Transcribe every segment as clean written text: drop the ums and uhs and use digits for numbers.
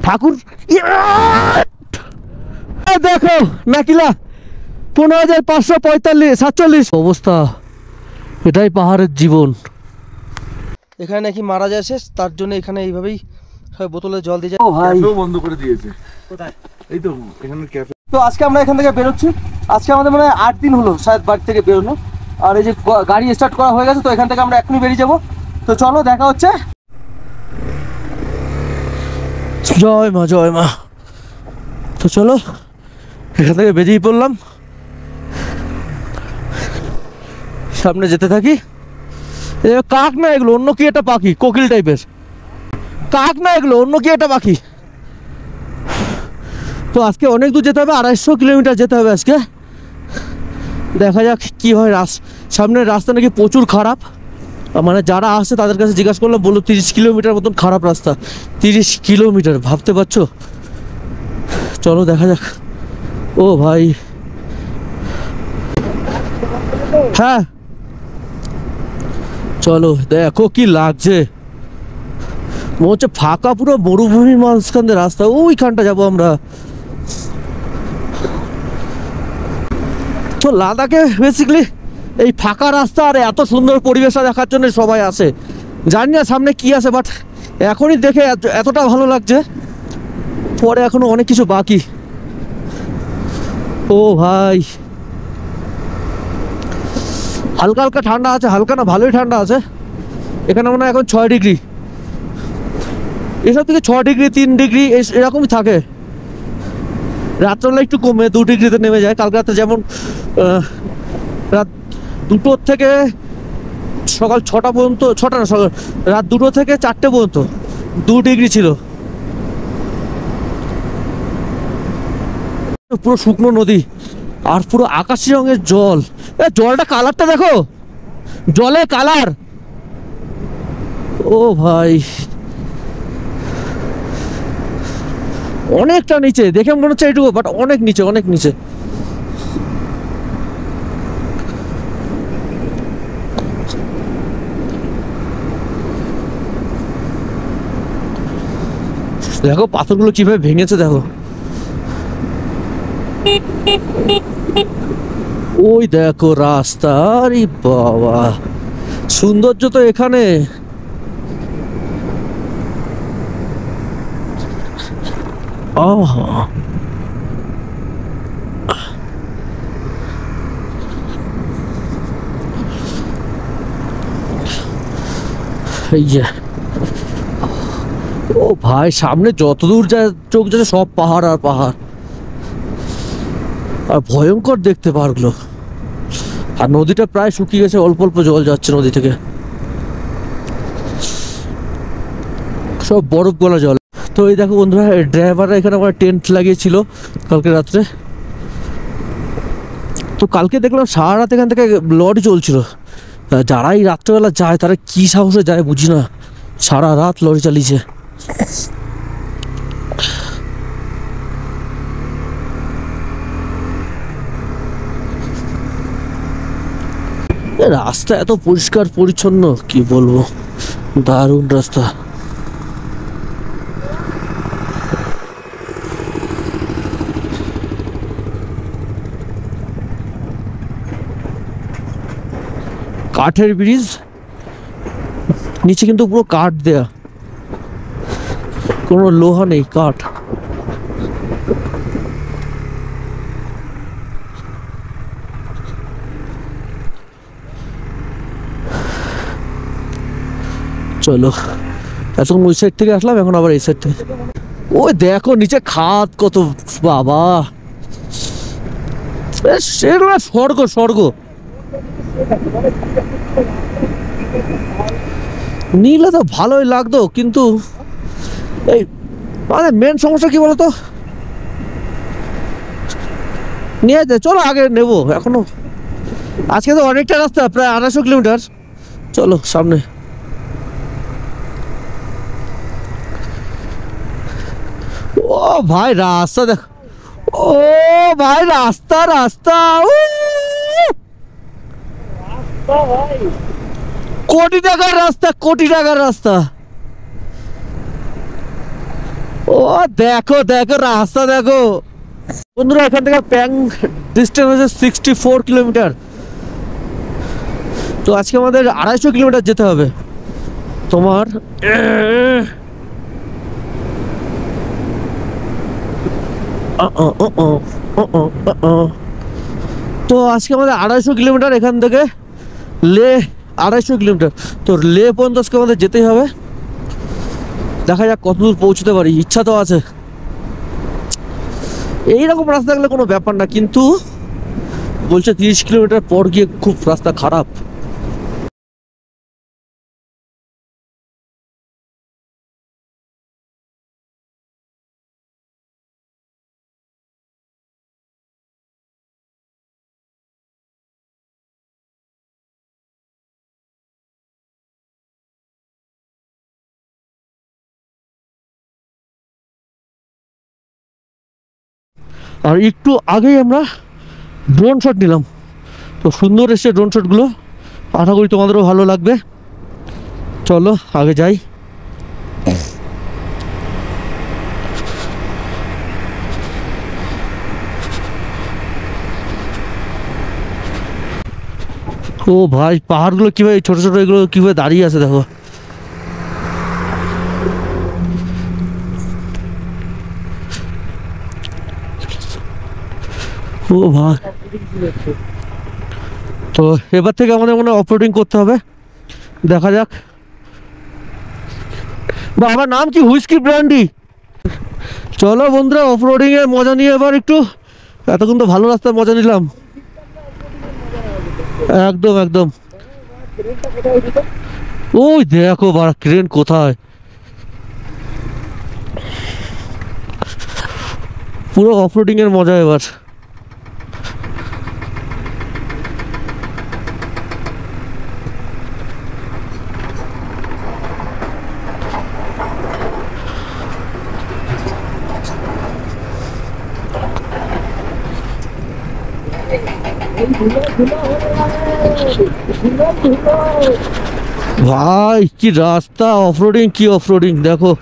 ঠাকুর দেখো নাকিলা 15,547 অবস্থা। এটাই পাহাড়ের জীবন। এখানে নাকি মারা যাচ্ছে, তার জন্য এখানে এইভাবেই বোতলে জল দিয়ে যায়। ক্যাফেও বন্ধ করে দিয়েছে। কোথায়? এই তো এখানে ক্যাফে। তো আজকে আমরা এখান থেকে বেরোচ্ছি। আজকে আমাদের মানে 8 দিন হলো শায়দ বাড়ি থেকে বেরোনো। আর এই যে গাড়ি স্টার্ট করা হয়ে গেছে, তো এখান থেকে আমরা এখনই বেরিয়ে যাবো। তো চলো দেখা হচ্ছে। জয় মা জয় মা। তো চলো এখান থেকে বেরিয়ে পড়লাম, সামনে যেতে থাকি। কাক না এগুলো, অন্য কি একটা পাখি, কোকিল টাইপের। কাক না এগুলো, অন্য কি একটা পাখি। তো আজকে অনেক দূর যেতে হবে, 250 কিলোমিটার যেতে হবে আজকে। দেখা যাক কি হয়। সামনের রাস্তা নাকি প্রচুর খারাপ। মানে যারা আসছে তাদের কাছে জিজ্ঞাসা করলাম, বললো 30 কিলোমিটার মতন খারাপ রাস্তা। 30 কিলোমিটার, ভাবতে পারছো? চলো দেখা যাক। ও ভাই, হ্যাঁ চলো। দেখো কি লাগছে, মনে হচ্ছে ফাঁকা পুরো মরুভূমির মাঝখান দিয়ে রাস্তা। ওইখানটা যাবো আমরা। তো লাদাখে বেসিক্যালি এই ফাঁকা রাস্তা আর এত সুন্দর পরিবেশটা দেখার জন্য সবাই আসে। জানি না সামনে কি আছে, বাট এখনই দেখে এতটা ভালো লাগছে। পরে এখনো অনেক কিছু বাকি। ও ভাই, হালকা হালকা ঠান্ডা আছে, হালকা না ভালোই ঠান্ডা আছে। এখানে মনে হয় এখন 6 ডিগ্রি, এসব থেকে 6 ডিগ্রি 3 ডিগ্রি এরকমই থাকে। রাত্রবেলা একটু কমে 2 ডিগ্রিতে নেমে যায়। কালকে রাতে যেমন রাত 2টো থেকে সকাল 6টা পর্যন্ত, 6টা না, সকাল রাত 2টো থেকে 4টে পর্যন্ত 2 ডিগ্রি ছিল। পুরো শুকনো নদী আর পুরো আকাশি রঙের জল। জলটা কালারটা দেখো, জলের কালার। ও ভাই, অনেকটা নিচে দেখে মনে হচ্ছে এইটুকু, বাট অনেক নিচে, অনেক নিচে। দেখো পাথরগুলো কিভাবে ভেঙেছে, দেখো। ওই দেখো রাস্তা। আরে বাবা, সৌন্দর্য তো এখানে। ও ভাই, সামনে যতদূর যায় চোখ যাচ্ছে সব পাহাড় আর পাহাড়, আর ভয়ঙ্কর দেখতে পাহাড়গুলো। আর নদীটা প্রায় শুকিয়ে গেছে, অল্প অল্প জল যাচ্ছে নদী থেকে, সব বরফ গলা জল। তো এই দেখো বন্ধুরা, ড্রাইভাররা এখানে আমার টেন্ট লাগিয়েছিল কালকে রাত্রে। তো কালকে দেখলাম সারা রাত এখান থেকে লরি চলছিল। যারা এই রাত্রেবেলা যায় তারা কি সাহসে যায় বুঝি না, সারা রাত লরি চালিয়েছে। রাস্তা এত পরিষ্কার পরিচ্ছন্ন, কি বলবো, দারুণ রাস্তা। কাঠের ব্রিজ, নিচে কিন্তু পুরো কাঠ দেয়া, কোনো লোহা নেই, কাঠ। চলো, এখন ওই সাইড থেকে আসলাম, এখন আবার এই সাইড থেকে। ওই দেখো নিচে খাদ কত, বাবা সেগুলো স্বর্গ, স্বর্গ। নীলে তো ভালোই লাগতো, কিন্তু এই মানে মেন সমস্যা কি বলতো, নিয়ে যায়। চলো আগে নেবো, এখনো আজকে তো অনেকটা রাস্তা, প্রায় 250 কিলোমিটার। চলো সামনে। ও ভাই রাস্তা দেখ, ও ভাই রাস্তা, রাস্তা কোটি টাকার রাস্তা, কোটি টাকার রাস্তা। ও দেখো দেখো রাস্তা দেখো বন্ধুরা, এখান থেকে প্যাং ডিস্টেন্স হচ্ছে 64 কিলোমিটার। তো আজকে আমাদের 250 কিলোমিটার যেতে হবে তোমার। তো আজকে আমাদের 250 কিলোমিটার এখান থেকে লে, 250 কিলোমিটার। তো লে পর্যন্ত আজকে আমাদের যেতেই হবে। দেখা যাক কতদূর পৌঁছতে পারি, ইচ্ছা তো আছে। এইরকম রাস্তা থাকলে কোনো ব্যাপার না, কিন্তু বলছে 30 কিলোমিটার পর গিয়ে খুব রাস্তা খারাপ। আর একটু আগেই আমরা ড্রোন শট নিলাম, তো সুন্দর এসছে ড্রোন শটগুলো। আশা করি তোমাদেরও ভালো লাগবে। চলো আগে যাই। ও ভাই, পাহাড়গুলো কিভাবে ছোট ছোট, এগুলো কিভাবে দাঁড়িয়ে আছে দেখো। ও ভাই, তো এবার থেকে আমাদের মনে অফরোডিং করতে হবে, দেখা যাক। বা আমার নাম কি? Whisky brandy. চলো বন্ধুরা, অফরোডিং এর মজা নিয়ে এবার একটু, এতক্ষণ তো ভালো রাস্তার মজা নিলাম। একদম একদম। ওই দেখো বাড়া, ক্রেন কোথায়, পুরো অফরোডিং এর মজা এবার। ভাই কি রাস্তা, অফরোডিং কি অফরোডিং দেখো।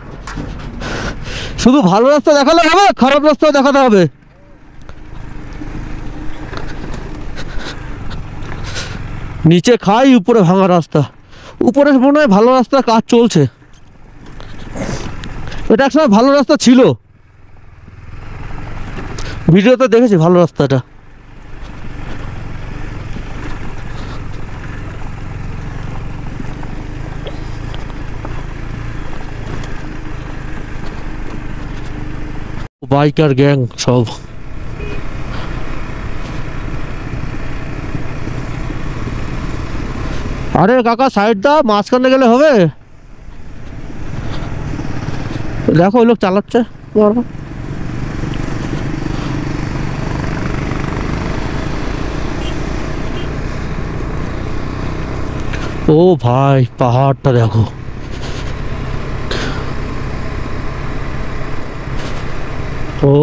শুধু ভালো রাস্তা দেখালে হবে, খারাপ রাস্তাও দেখাতে হবে। নিচে খাই, উপরে ভাঙা রাস্তা। উপরে মনে হয় ভালো রাস্তার কাজ চলছে। এটা একসময় ভালো রাস্তা ছিল, ভিডিওতে দেখেছি ভালো রাস্তাটা। বাইকার গ্যাং সব। আরে কাকা সাইড দাও, মাঝখানে গেলে হবে। দেখো ওই লোক চালাচ্ছে। ও ভাই পাহাড়টা দেখো। ও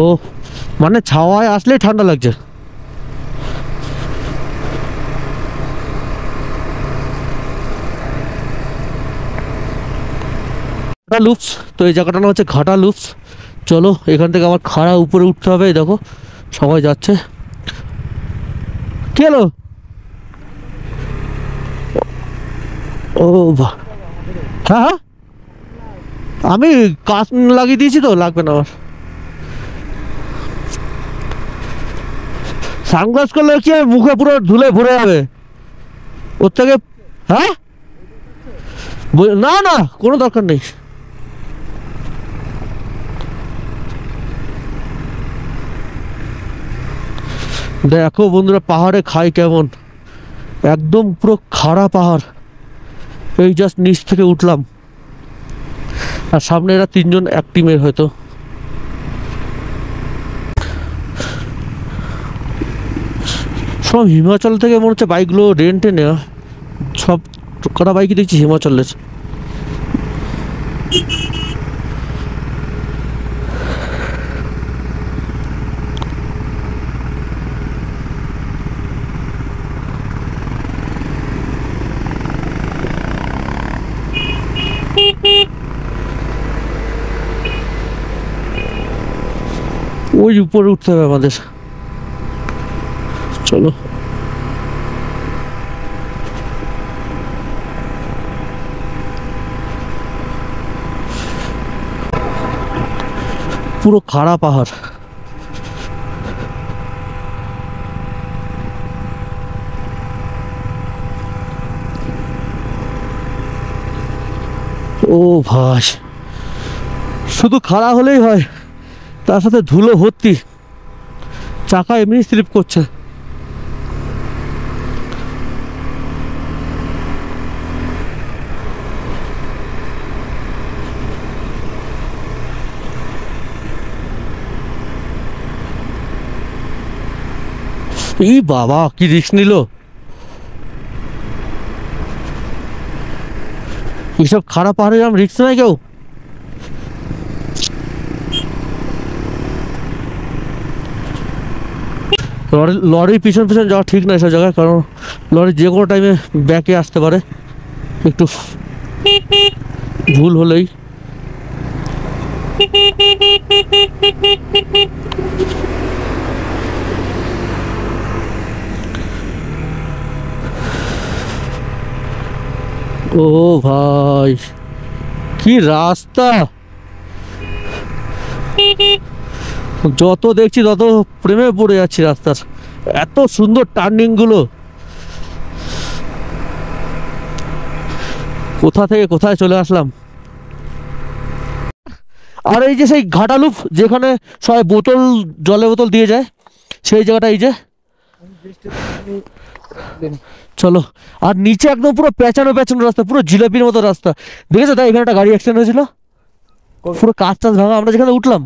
মানে ছাওয়ায় আসলেই ঠান্ডা লাগছে। ঘাটা লুপস, তো এই জায়গাটার নাম হচ্ছে ঘাটা লুপস। চলো এখান থেকে আমার খাড়া উপরে উঠতে হবে। এই দেখো সবাই যাচ্ছে। কি হলো? ও হ্যাঁ হ্যাঁ, আমি কাঁচ লাগিয়ে দিয়েছি তো, লাগবে না আমার। সানগ্লাস করলে কি মুখে পুরো ধুলে ভরে যাবে ওর থেকে। হ্যাঁ না না, কোনো দরকার নেই। দেখো বন্ধুরা, পাহাড়ে খাই কেমন, একদম পুরো খাড়া পাহাড়। এই জাস্ট নিচ থেকে উঠলাম, আর সামনে এরা তিনজন এক টিমের হয়তো। সব হিমাচল থেকে মনে হচ্ছে বাইকগুলো রেন্টে নেওয়া, সব কটা বাইকই দেখছি হিমাচলের। ওই উপরে উঠতে হবে আমাদের। চলো পুরো খাড়া পাহাড়। ও ভাই, শুধু খাড়া হলেই হয়, তার সাথে ধুলো ভর্তি, চাকা এমনি স্লিপ করছে। এই বাবা কি রিস্ক নিল! এইসব খারাপ পাহাড়ে আমি রিস্ক নেয় কেউ। লরির পিছন পিছন যাওয়া ঠিক না এসব জায়গায়, কারণ লরি যে কোনো টাইমে ব্যাকে আসতে পারে, একটু ভুল হলেই। ও ভাই কি রাস্তা! যত দেখছি তত প্রেমে পড়ে যাচ্ছি রাস্তার, এত সুন্দর টার্নিং গুলো। কোথা থেকে কোথায় চলে আসলাম। আর এই যে সেই ঘাটালুপ যেখানে সবাই বোতল, জলের বোতল দিয়ে যায়, সেই জায়গাটা এই যে। চলো, আর নিচে একদম পুরো পেঁচানো পেঁচানো রাস্তা, পুরো জিলাপির মতো রাস্তা। দেখেছো তাই এখানে একটা গাড়ি অ্যাক্সিডেন্ট হয়েছিল, পুরো কাঁচ টাচ ভাঙা। আমরা যেখানে উঠলাম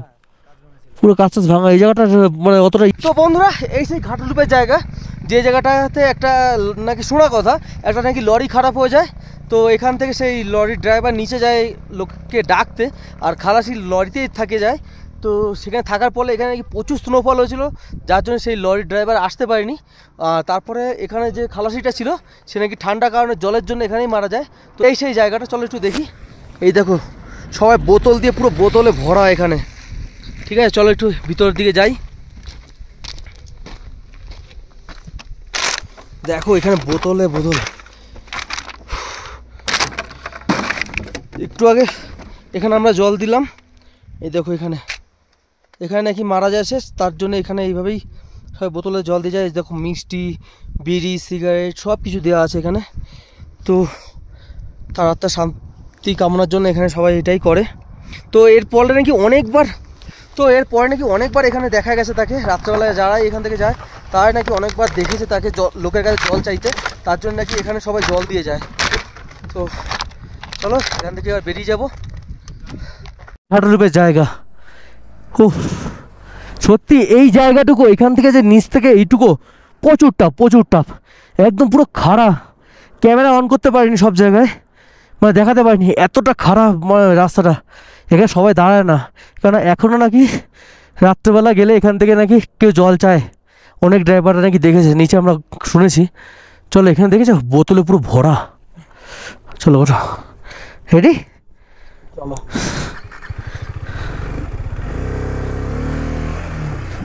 পুরো কাঁচ টাচ ভাঙা, এই জায়গাটা মানে অতটা। তো বন্ধুরা, এই সেই ঘাটালুপের জায়গা, যে জায়গাটাতে একটা নাকি শোনা কথা একটা নাকি লরি খারাপ হয়ে যায়, তো এখান থেকে সেই লরির ড্রাইভার নিচে যায় লোককে ডাকতে, আর খালাসি লরিতেই থাকে যায়। তো সেখানে থাকার ফলে এখানে নাকি প্রচুর স্নোফল হয়েছিল, যার জন্য সেই লরির ড্রাইভার আসতে পারেনি। তারপরে এখানে যে খালাসিটা ছিল সে নাকি ঠান্ডা কারণে জলের জন্য এখানেই মারা যায়। তো এই সেই জায়গাটা, চলো একটু দেখি। এই দেখো সবাই বোতল দিয়ে, পুরো বোতলে ভরা এখানে। ঠিক আছে, চলো একটু ভিতরের দিকে যাই। দেখো এখানে বোতলে বোতল। একটু আগে এখানে আমরা জল দিলাম, এই দেখো এখানে নাকি মারা যায় শেষ, তার জন্য এখানে এইভাবেই সবাই বোতলে জল দিয়ে যায়। দেখো মিষ্টি, বিড়ি, সিগারেট সব কিছু দেওয়া আছে এখানে। তো তার আত্মার শান্তি কামনার জন্য এখানে সবাই এটাই করে। তো এরপরে নাকি অনেকবার এখানে দেখা গেছে তাকে, রাত্রেবেলায় যারাই এখান থেকে যায় তারাই নাকি অনেকবার দেখেছে তাকে লোকের কাছে জল চাইতে, তার জন্য নাকি এখানে সবাই জল দিয়ে যায়। তো চলো এখান থেকে এবার বেরিয়ে যাবো। ঘাটালুপের জায়গা, ও সত্যি এই জায়গাটুকু, এখান থেকে যে নিচ থেকে এইটুকু প্রচুর টাফ, একদম পুরো খাড়া। ক্যামেরা অন করতে পারিনি সব জায়গায়, মানে দেখাতে পারিনি, এতটা খারাপ মানে রাস্তাটা। এখানে সবাই দাঁড়ায় না, কারণ এখনও নাকি রাত্রেবেলা গেলে এখান থেকে নাকি কেউ জল চায়, অনেক ড্রাইভাররা নাকি দেখেছে, নিচে আমরা শুনেছি। চলো এখানে দেখেছো বোতলে পুরো ভরা। চলো ওঠো, রেডি?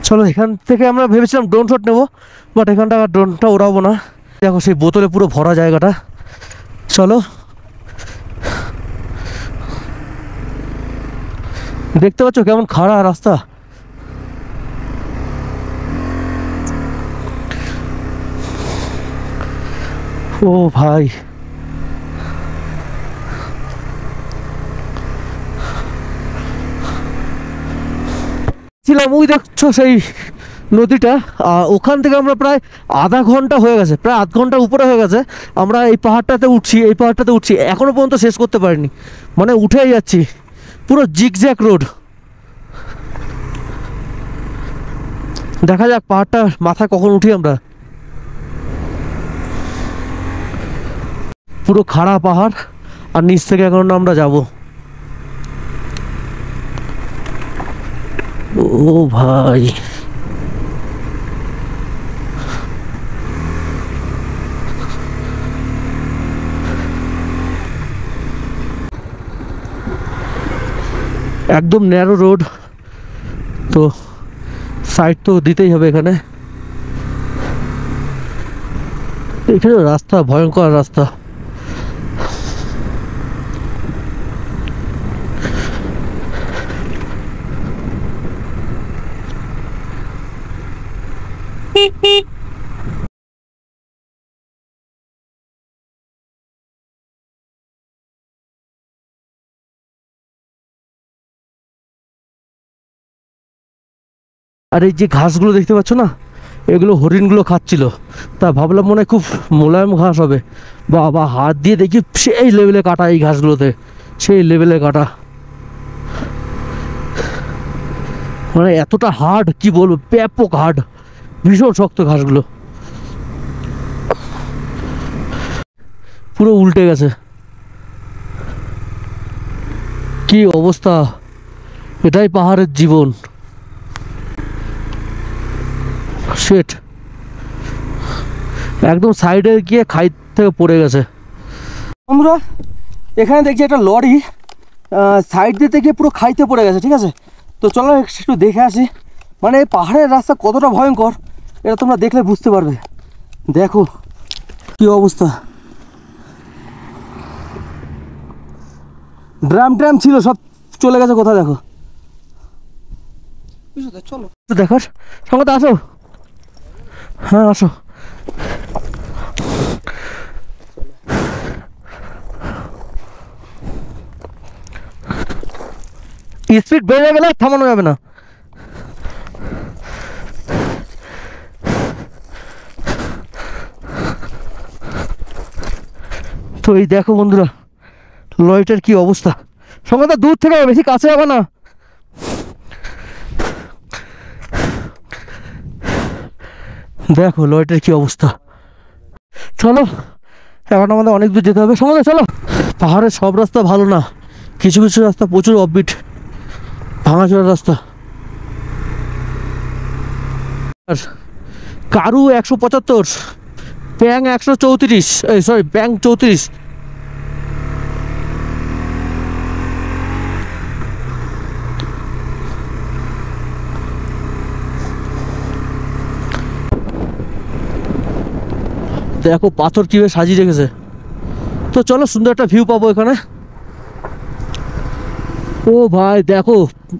চলো এখান থেকে আমরা ভেবেছিলাম ড্রোন শট নেবো, বাট এখানটা ড্রোনটা ওড়াবো না। দেখো সেই বোতলে পুরো ভরা জায়গাটা। চলো, দেখতে পাচ্ছ কেমন খাড়া রাস্তা। ও ভাই, ছিলাম ওই দেখছো সেই নদীটা, ওখান থেকে আমরা প্রায় আধা ঘন্টা হয়ে গেছে, প্রায় আধ ঘন্টা উপরে হয়ে গেছে। আমরা এই পাহাড়টাতে উঠছি, এখনো পর্যন্ত শেষ করতে পারিনি, মানে উঠেই যাচ্ছি, পুরো জিগজ্যাগ রোড। দেখা যাক পাহাড়টা মাথায় কখন উঠি আমরা। পুরো খাড়া পাহাড়, আর নিচ থেকে এখন আমরা যাব। ও ভাই, একদম ন্যারো রোড। তো সাইড তো দিতেই হবে এখানে। এখানে রাস্তা ভয়ঙ্কর রাস্তা। আর এই যে ঘাসগুলো দেখতে পাচ্ছ না, এগুলো হরিণগুলো খাচ্ছিল। তা ভাবলাম মনে হয় খুব মোলায়েম ঘাস হবে, বাবা হাত দিয়ে দেখি সেই লেভেলে কাটা, এই ঘাসগুলোতে সেই লেভেলে কাটা, মানে এতটা হার্ড কি বলবো, ব্যাপক হার্ড, ভীষণ শক্ত ঘাসগুলো, পুরো উল্টে গেছে। কি অবস্থা, এটাই পাহাড়ের জীবন। শিট, একদম সাইডে গিয়ে খাই থেকে পড়ে গেছে। আমরা এখানে দেখছি একটা লরি সাইড দিতে গিয়ে পুরো খাইতে পড়ে গেছে, ঠিক আছে। তো চলো একটু দেখে আসি, মানে এই পাহাড়ের রাস্তা কতটা ভয়ঙ্কর এটা তোমরা দেখলে বুঝতে পারবে। দেখো কি অবস্থা, ড্রাম ট্রাম ছিল সব চলে গেছে কোথায়, দেখো। চলো দেখো, সঙ্গে তো আসো, হ্যাঁ আসো। স্পিড বেড়ে গেলে থামানো যাবে না। তো এই দেখো বন্ধুরা লরিটার কি অবস্থা, সঙ্গে তো দূর থেকে বেশি কাছে যাবে না। দেখো লরিটার কি অবস্থা। চলো এখন আমাদের অনেক দূর যেতে হবে, সঙ্গে চলো। পাহাড়ের সব রাস্তা ভালো না, কিছু কিছু রাস্তা প্রচুর অফবিট, ভাঙাচোরা রাস্তা। আর কারু 175, প্যাং 134, সরি প্যাং 34। দেখো পাথর কিভাবে সাজিয়ে রেখেছে। তো চলো সুন্দর একটা ভিউ পাবো এখানে। ও ভাই দেখো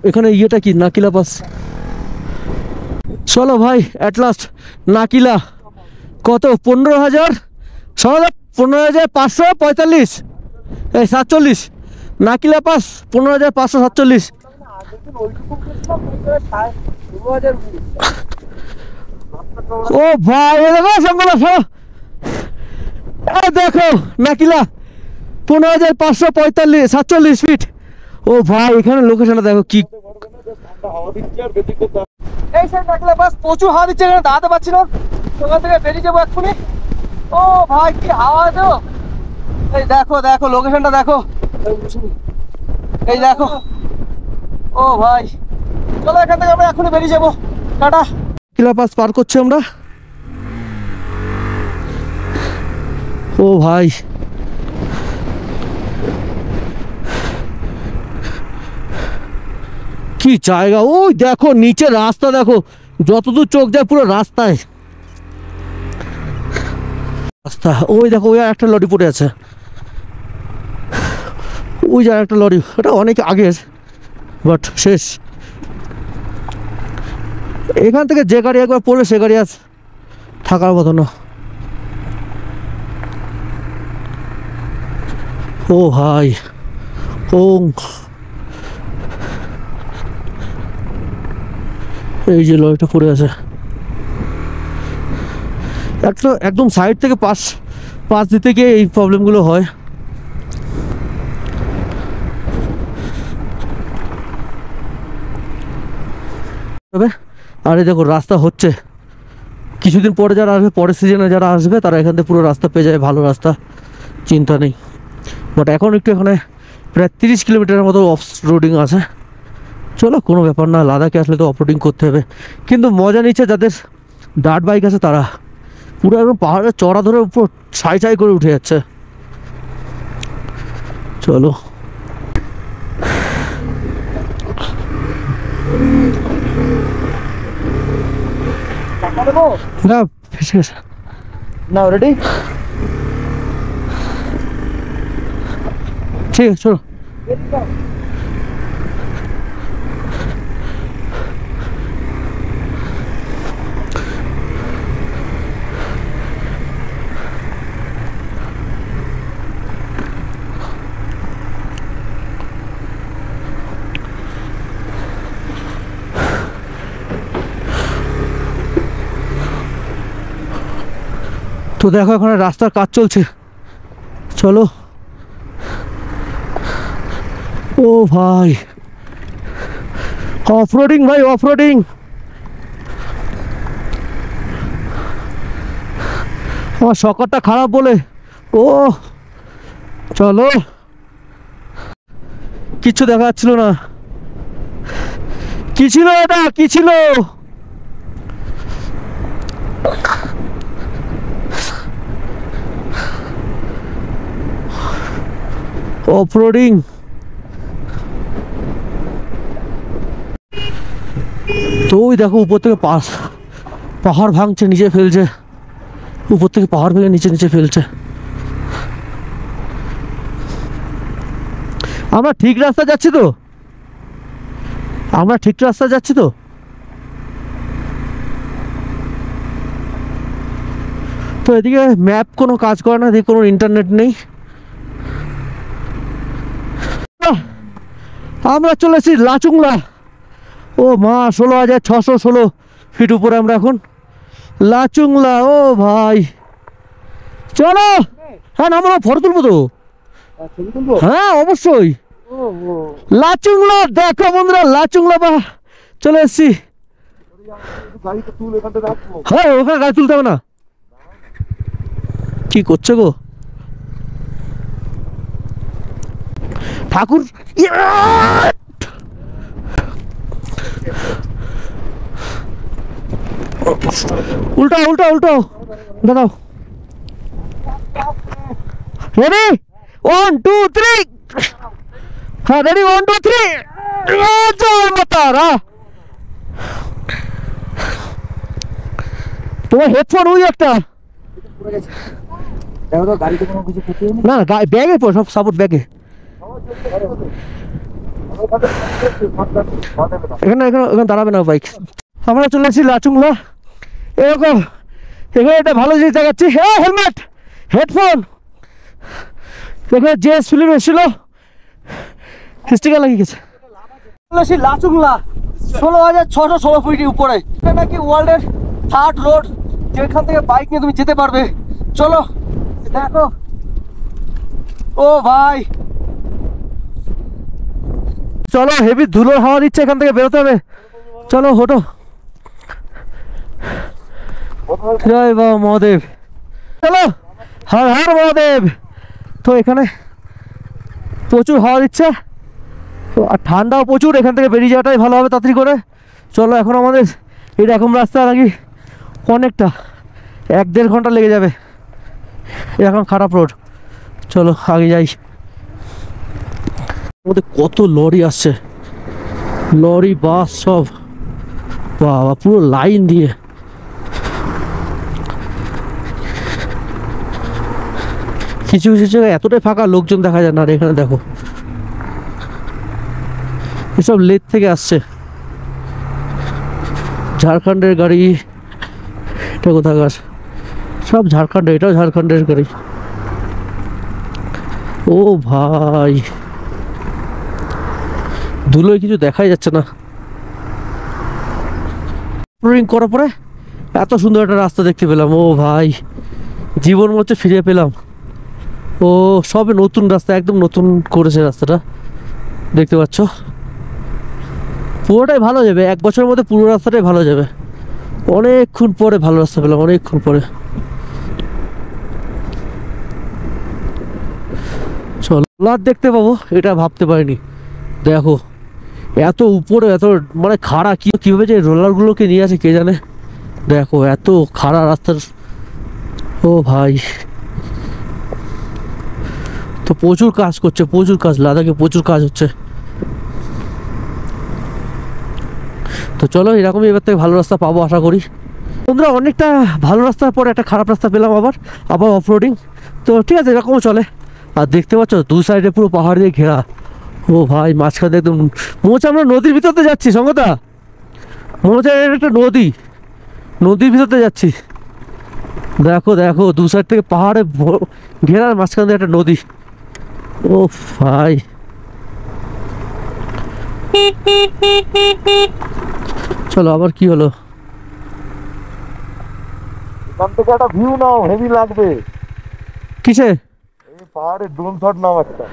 এখানে ইয়েটা কি, নাকিলা পাস। চলো ভাই অ্যাট লাস্ট নাকিলা। কত, 15,000, 15,545, এই 47 নাকিলা পাস, 15,547। ও ভাই দেখো নাকিলা 15,547 ফিট। ও ভাই এখানে লোকেশনটা দেখো কি, এই সাইড নাকিলা পাস প্রচুর হাওয়া দিচ্ছে, এখানে দাঁড়াতে পারছি না, ওখান থেকে বেরিয়ে যাবো এক্ষুনি। ও ভাই কি হাওয়া তো, এই দেখো দেখো লোকেশনটা দেখো, এই দেখো। ও ভাই চলো এখান থেকে আমরা এখনই বেরিয়ে যাবো, টাটা। নাকিলা পাস পার করছি আমরা। ও ভাই কি জায়গা, ওই দেখো নিচে রাস্তা, দেখো যতদূর চোখ যায় পুরো রাস্তায় রাস্তা। ওই দেখো ওই একটা লরি পড়ে আছে, ওই যে একটা লরি, ওটা অনেক আগের বাট শেষ। এখান থেকে যে গাড়ি একবার পড়বে সে গাড়ি আর থাকার মতো না। ও ভাই ও এই যে লরিটা পড়ে আছে, একটা একদম সাইড থেকে পাশ দিতে গিয়ে এই প্রবলেমগুলো হয়। তবে আরে দেখো রাস্তা হচ্ছে, কিছুদিন পরে যারা আসবে, পরের সিজনে যারা আসবে তারা এখান থেকে পুরো রাস্তা পেয়ে যাবে, ভালো রাস্তা, চিন্তা নেই। বাট এখন একটু এখানে প্রায় 30 কিলোমিটারের মতো অফ রোডিং আছে। চলো কোনো ব্যাপার না, লাদাখে আসলে তো অফ রোডিং করতে হবে, কিন্তু মজা নিচ্ছে যাদের ডার্ট বাইক আছে তারা, পুরো একদম পাহাড়ের চড়া ধরে উপর ছাই ছাই করে উঠে যাচ্ছে। চলো না ফেসে গেছে না রেডি ঠিক আছে চলো তো দেখো এখন রাস্তার কাজ চলছে চলো ও ভাই অফরোডিং ভাই অফরোডিং আমার শকারটা খারাপ বলে ও চলো কিচ্ছু দেখা যাচ্ছিল না কি ছিল এটা কি ছিল অফরোডিং তো ওই দেখো উপর থেকে পাহাড় ভাঙছে নিচে ফেলছে উপর থেকে পাহাড় ভেঙে নিচে নিচে ফেলছে আমরা ঠিক রাস্তা যাচ্ছি তো আমরা ঠিক রাস্তা যাচ্ছি তো তো এদিকে ম্যাপ কোনো কাজ করে না এদিকে কোনো ইন্টারনেট নেই আমরা চলেছি লাচুংলা ও মা 16,616 ফিট উপরে আমরা এখন লাচুংলা ও ভাই চলো হ্যাঁ আমরা ফটো তুলবো তো হ্যাঁ অবশ্যই লাচুংলা দেখো বন্ধুরা লাচুংলা বা চলে এসছি হ্যাঁ ওখানে গাড়ি তুলতে হবে না কি করছে গো ঠাকুর উল্টো উল্টো উল্টো দাঁড়াও রেডি 1 2 3 হ্যাঁ রেডি 1 2 3 জয় মাতারা তোমার হেডফোন ওই একটা না না ব্যাগে পড়ে সব সাপোর্ট ব্যাগে এখানে এখানে এখানে দাঁড়াবে না বাইক আমরা চলে আসছি লাচুংলা এরকম এখানে একটা ভালো জিনিস দেখাচ্ছি হ্যাঁ হেলমেট হেডফোন এখানে জেএস ফিল্ম এসেছিল স্টিকার লাগিয়ে গেছে লাচুংলা 16,616 ফিট উপরে এটা নাকি ওয়ার্ল্ডের 3rd রোড যেখান থেকে বাইক নিয়ে তুমি যেতে পারবে চলো দেখো ও ভাই চলো হেভি ধুলোর হাওয়া দিচ্ছে এখান থেকে বেরোতে হবে চলো হোটো জয় বাবা মহাদেব চলো হর হর মহাদেব তো এখানে প্রচুর হাওয়া দিচ্ছে তো আর ঠান্ডাও প্রচুর এখান থেকে বেরিয়ে যাওয়াটাই ভালো হবে তাড়াতাড়ি করে চলো এখন আমাদের এরকম রাস্তা নাকি অনেকটা 1-1.5 ঘন্টা লেগে যাবে এখন খারাপ রোড চলো আগে যাই মধ্যে কত লরি আসছে লরি বাস সব বাবা পুরো লাইন দিয়ে কিছু কিছু জায়গায় এতটাই ফাঁকা লোকজন দেখা যায় না আর এখানে দেখো এসব লেক থেকে আসছে ঝাড়খণ্ডের গাড়ি এটা কোথাকার সব ঝাড়খণ্ডে এটাও ঝাড়খণ্ডের গাড়ি ও ভাই ধুলোয় কিছু দেখাই যাচ্ছে না করার পরে এত সুন্দর একটা রাস্তা দেখতে পেলাম ও ভাই জীবন মধ্যে ফিরে পেলাম ও সবে নতুন রাস্তা একদম নতুন করেছে রাস্তাটা দেখতে পাচ্ছ পুরোটাই ভালো যাবে 1 বছরের মধ্যে পুরো রাস্তাটাই ভালো যাবে অনেকক্ষণ পরে ভালো রাস্তা পেলাম অনেকক্ষণ পরে চলো আর দেখতে পাবো এটা ভাবতে পারিনি দেখো এত উপরে এত মানে খাড়া কিভাবে যে রোলারগুলোকে নিয়ে আসে কে জানে দেখো এত খাড়া রাস্তার ও ভাই তো প্রচুর কাজ করছে প্রচুর কাজ লাদাখে প্রচুর কাজ হচ্ছে তো চলো এরকমই এবার থেকে ভালো রাস্তা পাবো আশা করি বন্ধুরা অনেকটা ভালো রাস্তার পরে একটা খারাপ রাস্তা পেলাম, আবার অফরোডিং। তো ঠিক আছে, এরকমও চলে। আর দেখতে পাচ্ছ দু সাইডে পুরো পাহাড় দিয়ে ঘেরা। ও ভাই, মাঝখানে একদম মনে হচ্ছে আমরা নদীর ভিতরতে যাচ্ছি। সঙ্গতা, মনে হচ্ছে একটা নদীর ভিতরতে যাচ্ছি। দেখো দেখো, দু সাইড থেকে পাহাড়ে ঘেরার মাঝখান দিয়ে একটা নদী। ও ভাই, চলো আবার কি হলো? এখান থেকে একটা ভিউ নাও, হেভি লাগবে। কিসে? এই পাহাড়ে ড্রোন শট নাও একটা।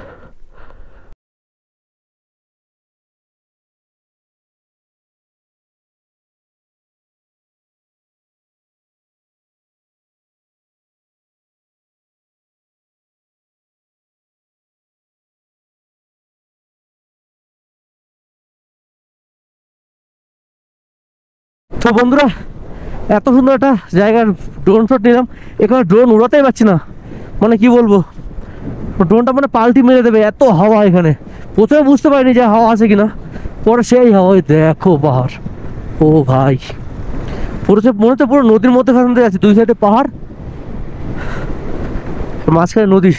তো বন্ধুরা, এত সুন্দর একটা জায়গার ড্রোন শট নিলাম। এখানে ড্রোন উড়াতেই পারছি না, মানে কি বলবো, ড্রোনটা মানে পাল্টি মেরে দেবে, এত হাওয়া এখানে। প্রথমে বুঝতে পারিনি যে হাওয়া আছে কিনা, পরে সেই হাওয়ায় দেখো পাহাড়। ও ভাই, মনে হচ্ছে পুরো নদীর মধ্যে ফেলতে যাচ্ছি। দুই সাইডে পাহাড়, মাঝখানে নদী।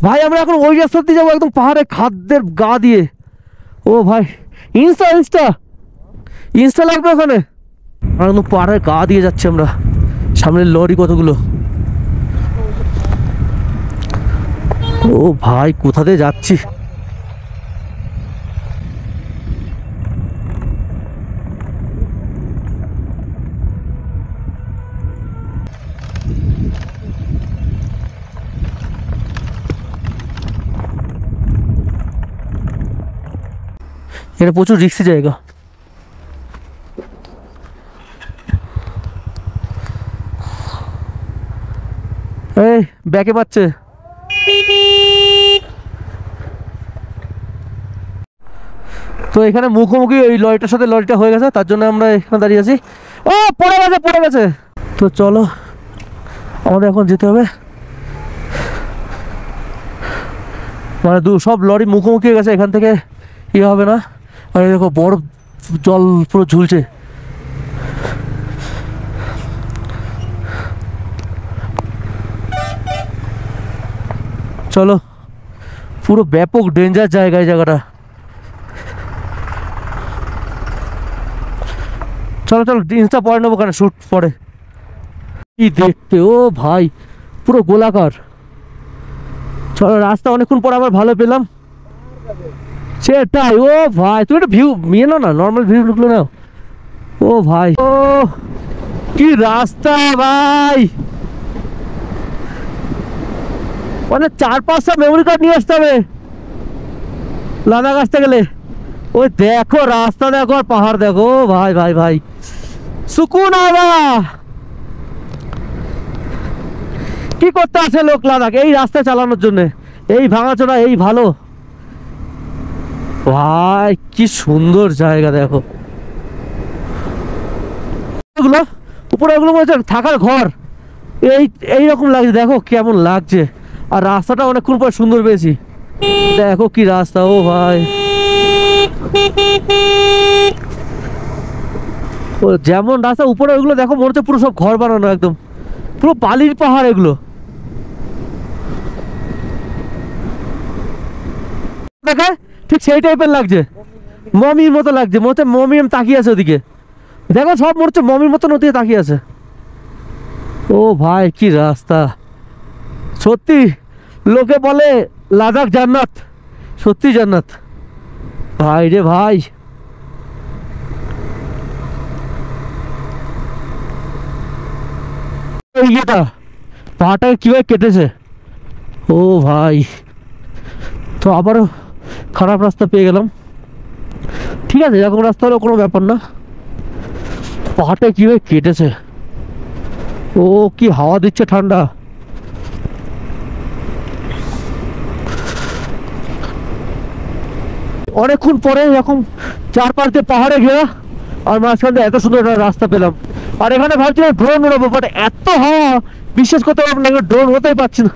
ভাই আমরা এখন ওই রাস্তা দিয়ে যাবো, একদম পাহাড়ে খাদ্যের গা দিয়ে। ও ভাই, ইনস্টা লাগবে ওখানে। আর একদম পাহাড়ের গা দিয়ে যাচ্ছি আমরা। সামনে লরি কতগুলো। ও ভাই, কোথা দিয়ে যাচ্ছি? এটা প্রচুর রিস্কি জায়গা। এই ব্যাকে পাচ্ছে। তো এখানে মুখোমুখি ওই লরিটার সাথে লরিটা হয়ে গেছে, তার জন্য আমরা এখানে দাঁড়িয়ে আছি। ও পড়ে গেছে। তো চলো, আমাদের এখন যেতে হবে। মানে সব লরি মুখোমুখি হয়ে গেছে, এখান থেকে ইয়ে হবে না। আর দেখো বরফ জল পুরো ঝুলছে। চলো, পুরো ব্যাপক ডেঞ্জার জায়গা এই জায়গাটা। চলো ইনস্টা পরে নেবো, কেন শ্যুট পরে। কি দেখতে, ও ভাই পুরো গোলাকার। চলো, রাস্তা অনেকক্ষণ পর আবার ভালো পেলাম। সেটাই, ও ভাই তুমি একটা ভিউ নিয়ে নাও না, নর্মাল ভিউ ঢুকলো নাও। ও ভাই, ও কি রাস্তা ভাই, মানে 4-5টা মেমোরি কার্ড নিয়ে আসতে হবে লাদাখ আসতে গেলে। ওই দেখো রাস্তা দেখো, আর পাহাড় দেখো। ও ভাই ভাই ভাই, সুকুন আবা। কি করতে আসে লোক লাদাখ এই রাস্তা চালানোর জন্য? এই ভাঙাচোরা, এই ভালো। ভাই কি সুন্দর জায়গা দেখো। ওগুলো উপরে, ওগুলো মনে হচ্ছে থাকার ঘর। এইরকম লাগছে, দেখো কেমন লাগছে। আর রাস্তাটা অনেকক্ষণ পর সুন্দর পেয়েছি। দেখো কি রাস্তা। ও ভাই, ও যেমন রাস্তা উপরে, ওইগুলো দেখো মনে হচ্ছে পুরো সব ঘর বানানো, একদম পুরো বালির পাহাড় এগুলো। দেখা ঠিক সেই টাইপের লাগছে, মমির মতো লাগছে। মনে হচ্ছে মমি তাকিয়ে আছে ওদিকে। দেখো সব মনে হচ্ছে মমির মতো ওদিকে তাকিয়ে আছে। ও ভাই কি রাস্তা, সত্যি লোকে বলে লাদাখ জান্নাত, সত্যি জান্নাত ভাই রে ভাই। ইয়েটা পাহাড়টাকে কিভাবে কেটেছে। ও ভাই, তো আবারও খারাপ রাস্তা পেয়ে গেলাম। ঠিক আছে, এরকম রাস্তা হলেও কোনো ব্যাপার না। পাহাড়টা কিভাবে কেটেছে। ও কি হাওয়া দিচ্ছে ঠান্ডা। অনেকক্ষণ পরে এরকম চারপাশ দিয়ে পাহাড়ে ঘেরা, আর মাঝখান দিয়ে এত সুন্দর একটা রাস্তা পেলাম। আর এখানে ভাবছিলাম ড্রোন উড়াবো, বাট এত হাওয়া বিশ্বাস করতে পারবো না, ড্রোন হতেই পারছি না।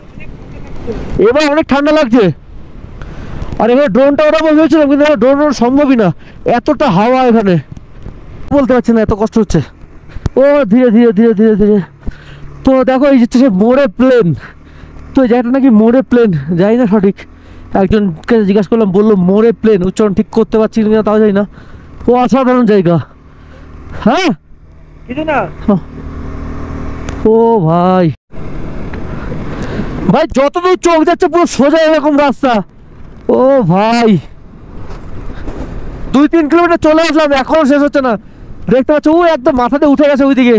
এবার অনেক ঠান্ডা লাগছে। আর এখানে ড্রোনটা ওড়াবো ভেবেছিলাম, কিন্তু ড্রোন ওড়া সম্ভবই না, এতটা হাওয়া এখানে বলতে পারছি না, এত কষ্ট হচ্ছে। ও ধীরে ধীরে ধীরে ধীরে ধীরে। তো দেখো এই যে মোড়ে প্লেন, তো এই জায়গাটা নাকি মোড়ে প্লেন, যাই না সঠিক, একজনকে জিজ্ঞাসা করলাম, বললো মোড়ে প্লেন, উচ্চারণ ঠিক করতে পারছি না তাও যাই না। ও অসাধারণ জায়গা। হ্যাঁ কিছু না। ও ভাই ভাই যতদূর চোখ যাচ্ছে পুরো সোজা এরকম রাস্তা। ও ভাই 2-3 কিলোমিটার চলে আসলাম, এখনো শেষ হচ্ছে না। দেখতে পাচ্ছ ও একদম মাথাতে উঠে গেছে ওইদিকে,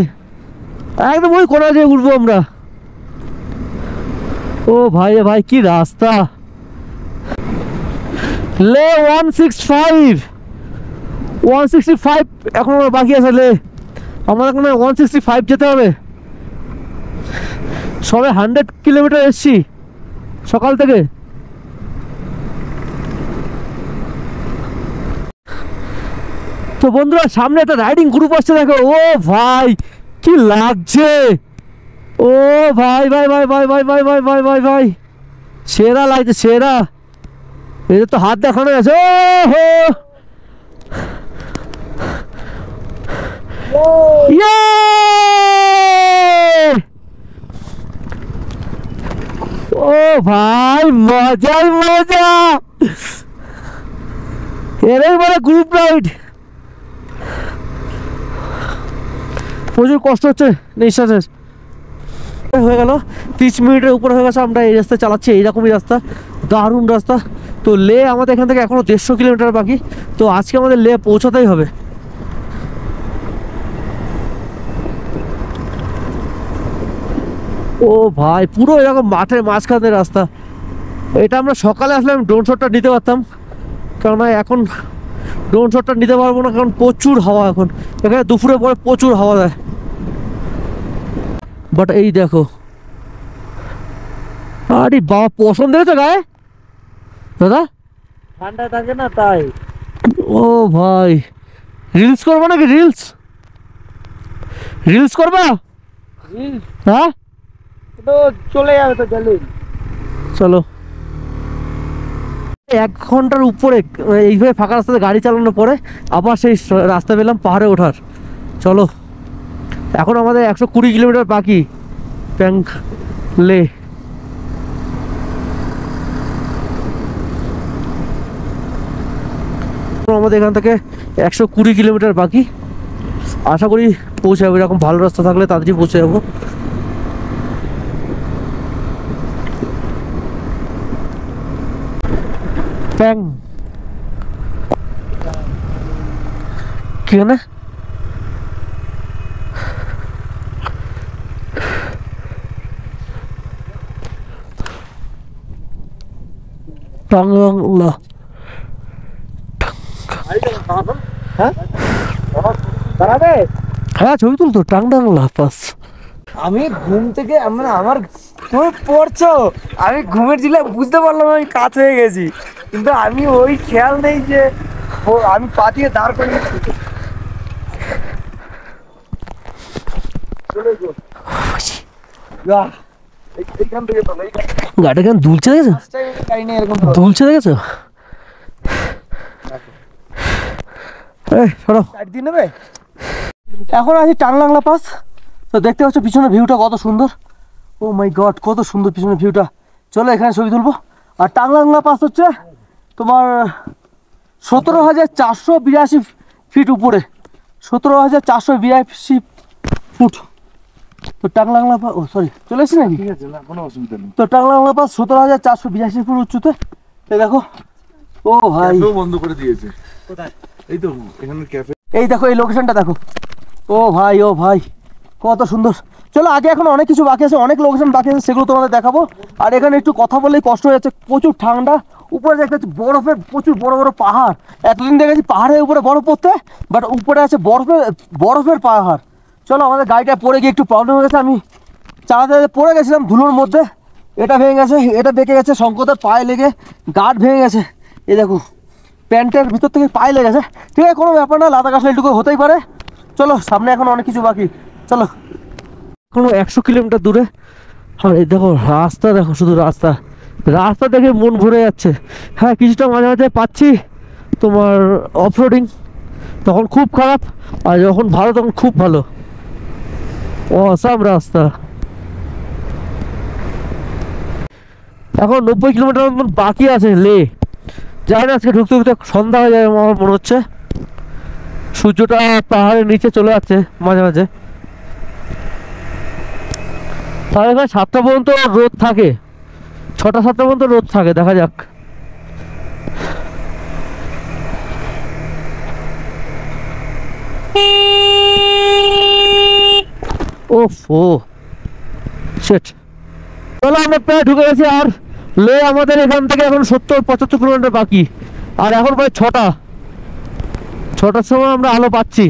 একদম ওই কোনা দিয়ে উঠবো আমরা। ও ভাই ভাই কি রাস্তা। লে 165 এখন বাকি আছে। লে আমাদের এখন 165 যেতে হবে। সবে 100 কিলোমিটার এসছি সকাল থেকে। তো বন্ধুরা সামনে একটা রাইডিং গ্রুপ আসছে, দেখো। ও ভাই কি লাগছে। ও ভাই ভাই ভাই ভাই ভাই ভাই ভাই ভাই ভাই ভাই সেরা লাগছে, সেরা। এদের তো হাত দেখানো আছে। ও ও ভাই মজাই মজা, এরাই বলে গ্রুপ রাইড। প্রচুর কষ্ট হচ্ছে নিঃশ্বাসের। হয়ে গেল 30 মিনিটের উপরে হয়ে গেছে, আমরা এই রাস্তায় চালাচ্ছি, এইরকমই রাস্তা, দারুণ রাস্তা। তো লে আমাদের এখান থেকে এখনো 150 কিলোমিটার বাকি। তো আজকে আমাদের লে পৌঁছাতেই হবে। ও ভাই পুরো এরকম মাঠের মাঝখানে রাস্তা। এটা আমরা সকালে আসলে আমি ড্রোন শটটা নিতে পারতাম, কেননা এখন ড্রোন শটটা নিতে পারবো না, কারণ প্রচুর হাওয়া। এখন এখানে দুপুরে পরে প্রচুর হাওয়া দেয়। বাট এই দেখো, আরে বাবা পছন্দ দেখেছো গায়ে দাদা, ঠান্ডা থাকে না তাই। ও ভাই রিলস করবো নাকি? রিলস করবা? হ্যাঁ তো চলে যাবে তো গেলে। চলো। 1 ঘন্টার উপরে এইভাবে ফাঁকা রাস্তাতে গাড়ি চালানোর পরে আবার সেই রাস্তা পেলাম পাহাড়ে ওঠার। চলো এখন আমাদের 120 কিলোমিটার বাকি প্যাং লে। আমাদের এখান থেকে 120 কিলোমিটার বাকি। আশা করি পৌঁছে যাবো, এরকম ভালো রাস্তা থাকলে তাড়াতাড়ি পৌঁছে যাবো। প্যাং কি না টাংলা। হ্যাঁ ছবি তুলতো টাংলা পাস। আমি ঘুম থেকে মানে আমার তুমি পড়ছো, আমি ঘুমের ছিল বুঝতে পারলাম আমি কাজ হয়ে গেছি, কিন্তু আমি ওই খেয়াল নেই যে আমি পা দিয়ে দাঁড় করে এইখান থেকে তো গাড়িটা কেন দুলছে দেখেছো? গাড়ি নেই এরকম দুলছে দেখেছো? দিয়ে নেবে। এখন আছি টাংলাংলা পাস। তো দেখতে পাচ্ছ পিছনে ভিউটা কত সুন্দর। ও মাই গড কত সুন্দর পিছনে ভিউটা। চলো এখানে ছবি তুলবো। আর টাংলাংলা পাস হচ্ছে তোমার 17,482 ফিট উপরে, 17,482 ফুট। তো টাংলাংলা পাস, ও সরি চলে এসেছি নাকি? ঠিক আছে, না কোনো অসুবিধা নেই। তো টাংলাংলা পাস 17,482 ফুট উচ্চতে। এই দেখো। ও ভাই ক্যাফেও বন্ধ করে দিয়েছে। কোথায়? এই তো এখানে ক্যাফে। এই দেখো এই লোকেশনটা দেখো। ও ভাই কত সুন্দর। চলো আগে এখন অনেক কিছু বাকি আছে, অনেক লোকেশন বাকি আছে, সেগুলো তোমাদের দেখাবো। আর এখানে একটু কথা বললেই কষ্ট হয়ে যাচ্ছে, প্রচুর ঠান্ডা। উপরে দেখতে পাচ্ছি বরফের প্রচুর বড় বড় পাহাড়। এতদিন দেখেছি পাহাড়ের উপরে বরফ পড়তে, বাট উপরে আছে বরফের পাহাড়। চলো আমাদের গাড়িটা পড়ে গিয়ে একটু প্রবলেম হয়ে গেছে, আমি চালাতে পড়ে গেছিলাম ধুলোর মধ্যে। এটা ভেঙে গেছে, এটা বেঁকে গেছে, শঙ্করের পায়ে লেগে গার্ড ভেঙে গেছে। এই দেখো প্যান্টের ভিতর থেকে পায়ে লেগেছে। ঠিক আছে, কোনো ব্যাপার না, লাদাখ আসলে এটুকু হতেই পারে। চলো, সামনে এখন অনেক কিছু বাকি, চলো। কোনো 100 কিলোমিটার দূরে, আর এই দেখো রাস্তা, দেখো শুধু রাস্তা, রাস্তা দেখে মন ভরে যাচ্ছে। হ্যাঁ, কিছুটা মাঝে মাঝে পাচ্ছি তোমার অফরোডিং, তখন খুব খারাপ, আর যখন ভালো তখন খুব ভালো। অসাম রাস্তা। এখন 90 কিলোমিটার মতন বাকি আছে লে। জানি না আজকে ঢুকতে ঢুকতে সন্ধ্যা হয়ে যাবে আমার মনে হচ্ছে। সূর্যটা পাহাড়ের নিচে চলে যাচ্ছে মাঝে মাঝে। 7টা পর্যন্ত রোদ থাকে, 6টা-7টা পর্যন্ত রোদ থাকে, দেখা যাক। ওফো শিট। চলো, আমরা প্রায় ঢুকে গেছি। আর লে আমাদের এখান থেকে এখন 70-75 কিলোমিটার বাকি। আর এখন প্রায় 6টার সময় আমরা আলো পাচ্ছি।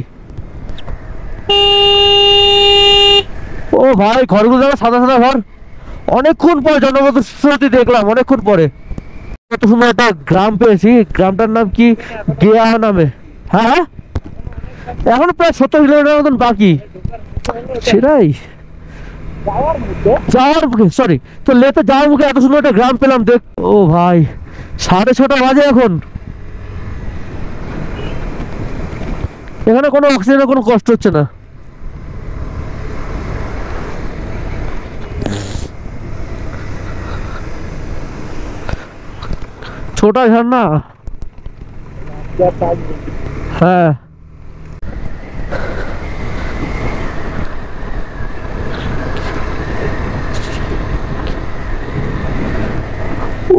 ও ভাই, ঘরগুলো সাদা সাদা ঘর। অনেকক্ষণ পরে জনবসতি দেখলাম, অনেকক্ষণ পরে। এত সুন্দর একটা গ্রাম পেয়েছি। গ্রামটার নাম কি? গেয়া নামে। হ্যাঁ, এখন প্রায় 70 কিলোমিটার মতন বাকি। সেটাই যাওয়ার মুখে, সরি, তো লেতে যাওয়ার মুখে এত সুন্দর একটা গ্রাম পেলাম দেখ। ও ভাই, 6:30 বাজে এখন। এখানে কোনো অক্সিজেনের কোনো কষ্ট হচ্ছে না। ছোটা ঝর্ণা। হ্যাঁ,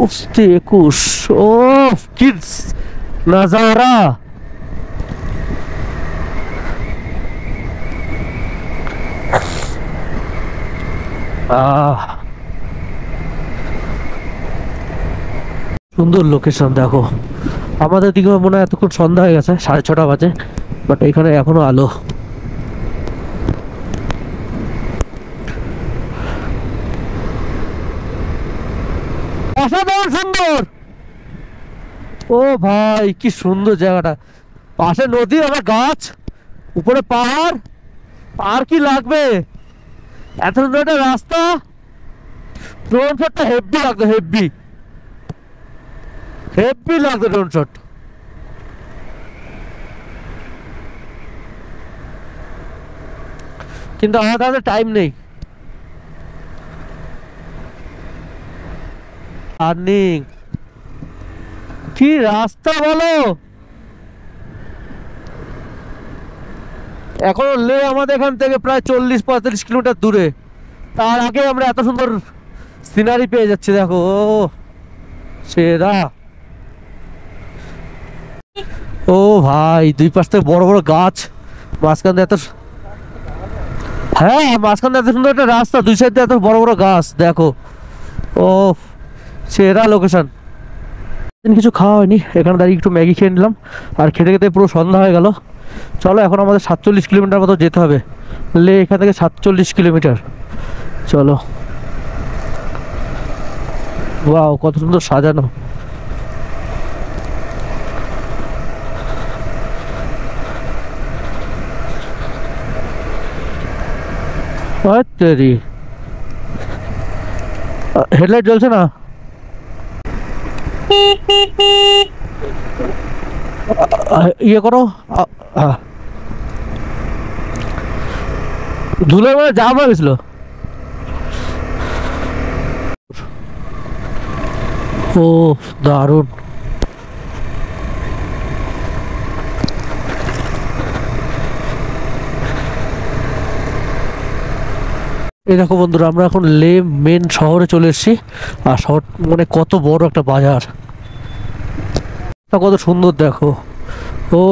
উফতে 21। ও কিডস নাজারা। সুন্দর লোকেশন দেখো। আমাদের দিকে মনে হয় এতক্ষণ সন্ধ্যা হয়ে গেছে, 6:30 বাজে, বাট এখানে এখনো আলো। অসাধারণ সুন্দর। ও ভাই, কি সুন্দর জায়গাটা। পাশে নদী, আবার গাছ, উপরে পাহাড়। আর কি লাগবে? এত সুন্দর একটা রাস্তা। ড্রোন শটটা হেভি লাগতো, হেভি হেভি লাগতো ড্রোন শট। কিন্তু আমার কাছে টাইম নেই। টার্নিং, কি রাস্তা বলো। এখন লে আমাদের এখান থেকে প্রায় 40-45 কিলোমিটার দূরে। তার আগে আমরা এত সুন্দর সিনারি পেয়ে যাচ্ছি, দেখো। ও সেরা। ও ভাই, দুই পাশ থেকে বড় বড় গাছ, মাঝখান এত, হ্যাঁ মাঝখানে এত সুন্দর একটা রাস্তা, দুই সাইডে এত বড় বড় গাছ, দেখো। ও সেরা লোকেশন। কিছু খাওয়া হয়নি, এখানে দাঁড়িয়ে একটু ম্যাগি খেয়ে নিলাম। আর খেতে খেতে পুরো সন্ধ্যা হয়ে গেল। চলো, এখন আমাদের 47 কিলোমিটার মতো যেতে হবে। লে এখান থেকে 47 কিলোমিটার। চলো। ওয়াও, কত সুন্দর সাজানো। হেডলাইট জ্বলছে না। ইয়ে করো, ধুলে মানে জাম হয়ে গেছিল। ও দারুণ। এই দেখো বন্ধুরা, আমরা এখন লে মেন শহরে চলে এসেছি। আর শহর মানে কত বড় একটা বাজার, কত সুন্দর দেখো। ও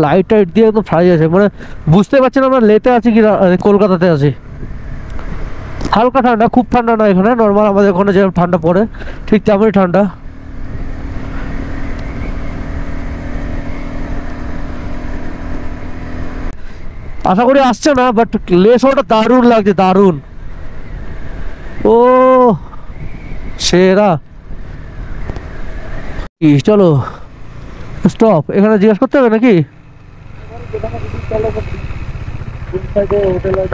লাইট টাইট দিয়ে একদম ফ্রাই আছে, মানে বুঝতে পারছি না আমরা লেতে আছি কি কলকাতাতে আছি। হালকা ঠান্ডা, খুব ঠান্ডা না এখানে, নর্মাল আমাদের ওখানে যেরকম ঠান্ডা পড়ে ঠিক তেমনই ঠান্ডা। আশা করি আসছে না, বাট লে শহরটা দারুণ লাগছে, দারুণ। ও সেরা। চলো স্টপ, এখানে জিজ্ঞাসা করতে হবে নাকি? होटल है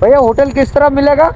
भैया, होटल किस तरह मिलेगा?